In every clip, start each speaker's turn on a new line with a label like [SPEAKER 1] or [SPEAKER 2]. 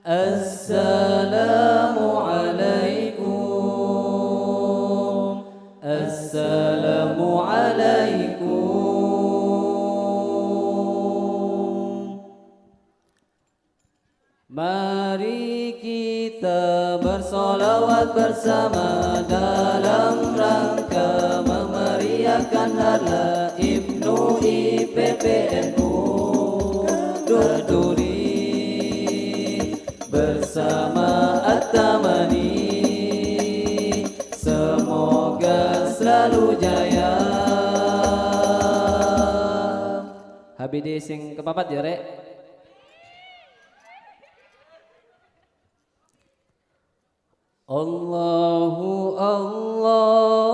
[SPEAKER 1] Assalamualaikum, Assalamualaikum. Mari kita bersolawat bersama dalam rangka memeriahkan Harlah Ibnu IPPNU Durduri bersama At-Tamani, semoga selalu jaya. Habidi sing kepapat ya rek. Allahu Allahu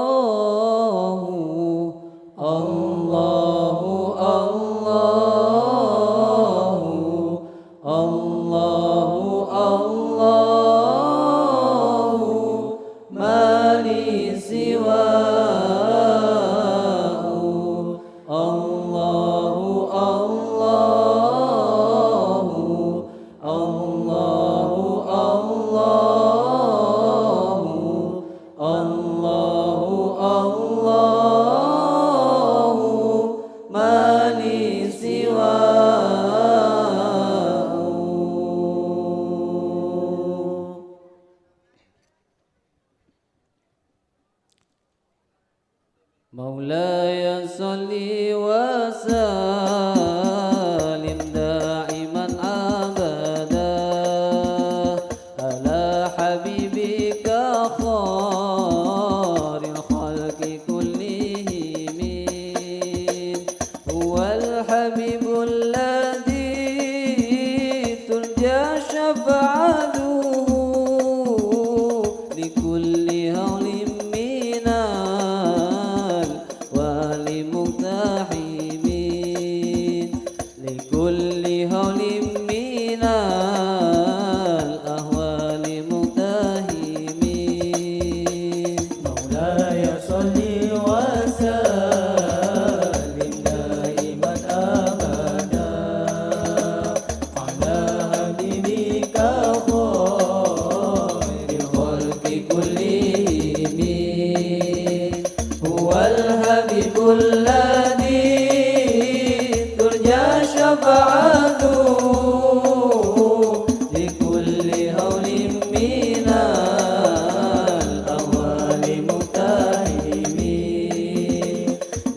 [SPEAKER 1] Allahu Allahu Allahu Allahu mali siwahu. Allahu Allahu Allahu Allahu Allahu Allahu mali siwahu. Maulaya salli wa sallim da'iman abada ala habibika khairil khalqi kullihim. Huwal habibul ladzi turja syafa'atuhu likulli hawlim minal wali muqtahimin, likulli hawlim minal ahwali muqtahimin. Maulaya salli wa sallim daiman abada ala habibika khairil khalqi kullihim. Huwal habibul ladzi turja syafa'atuhu likulli hawlim minal awwali muqtahimin,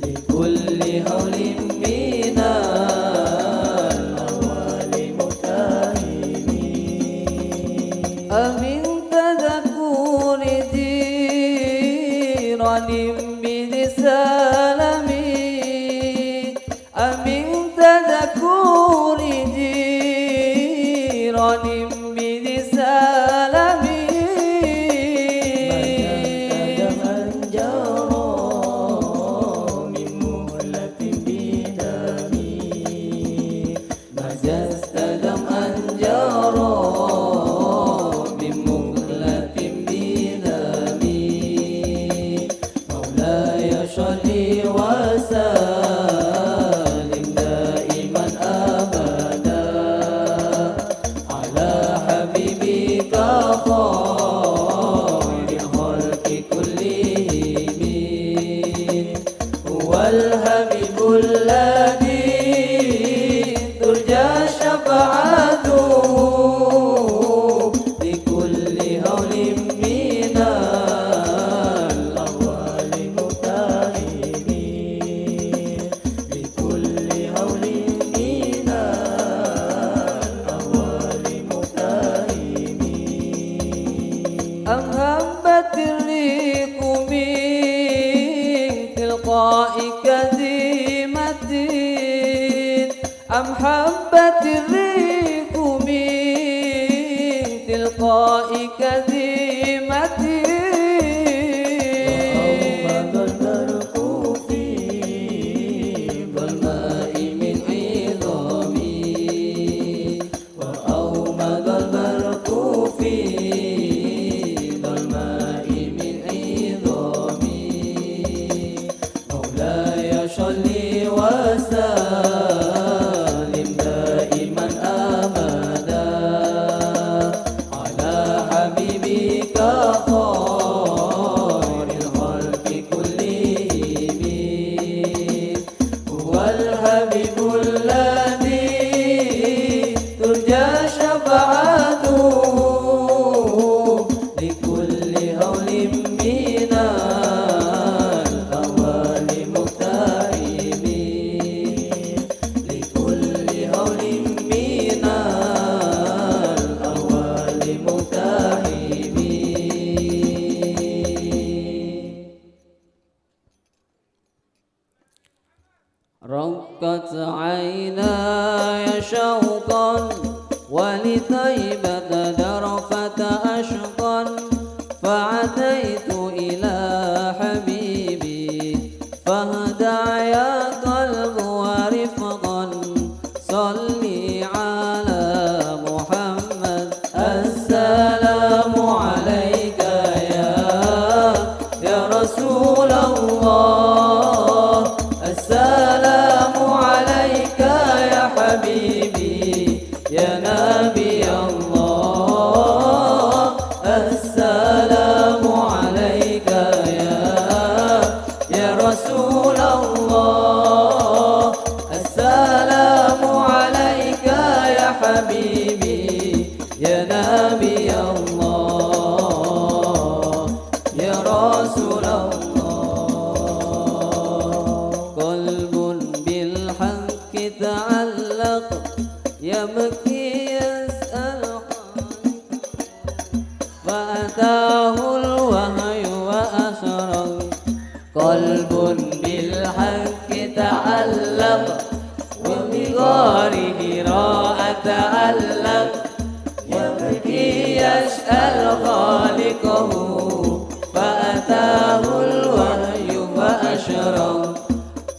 [SPEAKER 1] likulli hawlim minal awwali muqtahimin. Amin tadhakuri jiranim bisalami, amin tadhakuri jiranim bisalami. Majaz kadam anjaro min muhlatin bidami, majaz kadam anjaro min muhlatin bidami. Maulaya salli wa sallim daiman abada ala habibika khairil khalqi kullihim. Huwal habibul ladzi turja syafa'atuhu likulli hawlim minal awwali muqtahimin, likulli hawlim minal awwali muqtahimin. Am habbatir riqu min tilqa'i kadhimatin, am habbatir riqu min tilqa'i kadhimatin. وأومض البرق في ظلماء من عظامي، وأومض البرق في ظلماء من عظامي. مولاي صل وسلم دائما أبدا طيبة درفة أشقا فعتيت إلى حبيبي فاهدع يا قلب ورفقا صلي على محمد. السلام عليك يا رسول الله، السلام عليك يا حبيبي يا نبي الله، السلام عليك يا رسول الله، السلام عليك يا حبيبي يا نبي الله يا رسول الله. قلب بالحق تعلق يبكي يسأل فأتاه الوحي وأشرق. قلب بالحق تعلق وبغار حراء تعلق يبكي يسأل خالقه فأتاه الوحي فأشرق.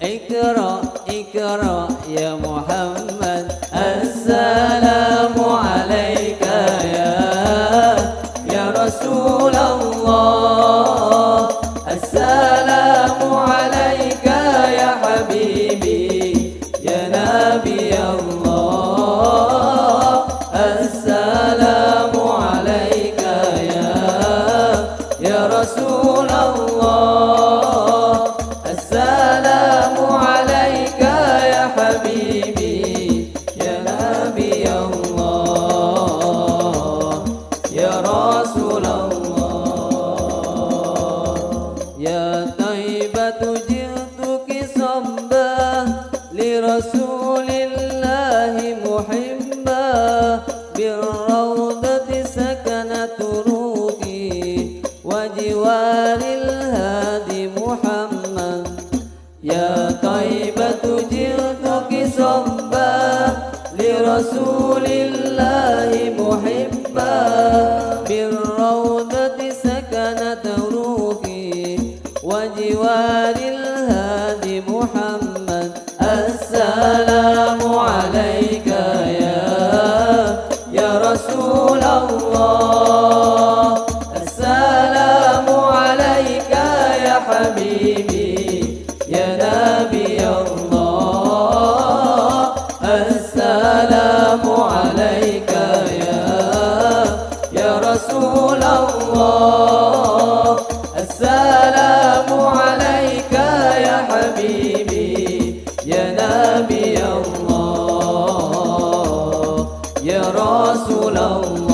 [SPEAKER 1] اقرأ اقرأ يا محمد، السلام عليك يا رسول الله، السلام عليك يا حبيبي يا نبي الله، السلام عليك يا رسول الله، السلام عليك يا حبيبي يا نبي الله يا رسول الله. يا طيبة جئتك صبا لرسول الله محبا بالروضة سكنت روحي وجوار الهادي محمد. يا طيبة جئتك صبا لرسول الله محبا بالروضة سكنت روحي وجوار الهادي محمد. السلام عليك يا رسول الله، السلام عليك يا حبيبي يا نبي الله، السلام عليك يا رسول الله، السلام عليك يا حبيبي يا نبي الله يا رسول الله.